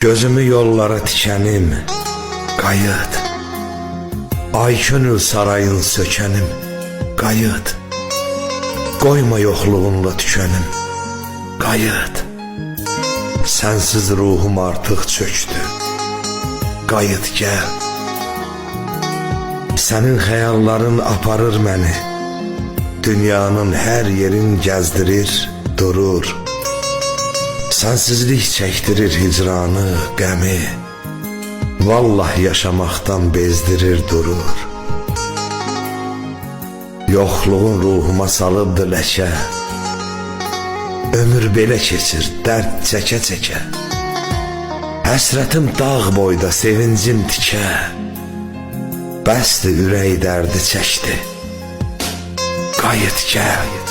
Gözümü yollara tikənim, qayıt. Ay könül sarayın sökənim, qayıt. Qoyma yoxluğunla tükənim, qayıt. Sənsiz ruhum artıq çöktü, qayıt gəl. Sənin xəyalların aparır məni, dünyanın hər yerin gəzdirir, durur. Sənsizlik çəkdirir hicranı, qəmi. Vallahi yaşamaqdan bezdirir, durur. Yoxluğun ruhuma salıbdı ləkə. Ömür belə keçir, dərd çəkə-çəkə. Həsrətim dağ boyda, sevincim tikə. Bəsdir ürək dərdi çəkdi, qayıt gəl.